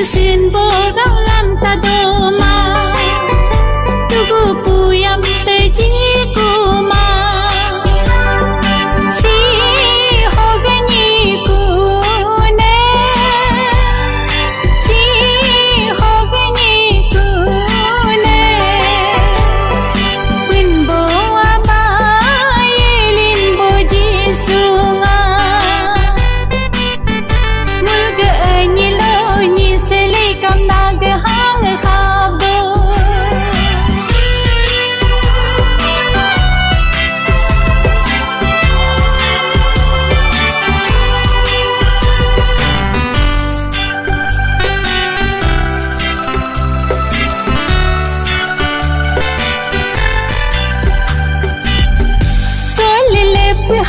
sin bo gao lam ta do ma tu gu pu yam te ji ku ma si ho ga ni ku ne si ho ga ni ku ne win bo ba yelin bo ji su nga mul ga ni lo ni se le kam na ga hang kha do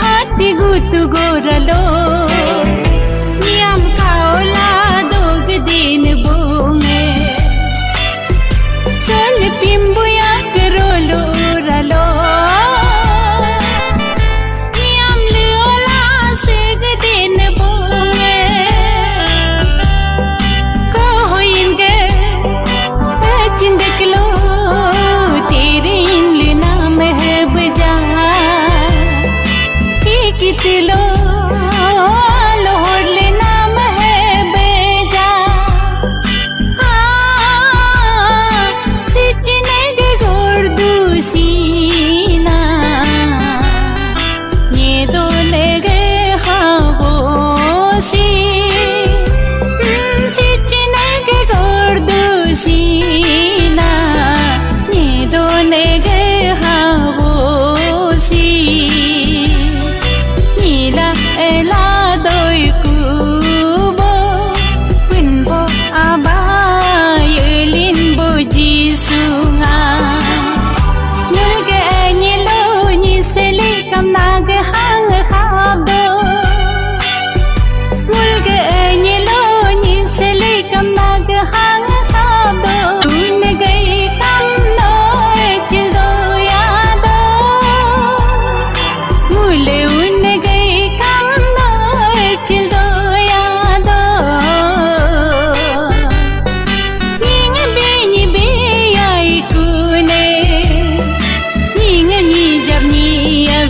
hati gutu goralo niam kaola dog din bunge sol pimbuya kerolo ralo niam liola sig din bunge ko hoinge chindeklo tere inle naam hai baja कितलो लोहर ले नाम है बेजा सिचने दे गोर्दू सीना ये दो ले गए हवो सी सिचने के गोर्दू सीना ये दो ले गए हवो सी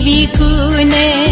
Vikune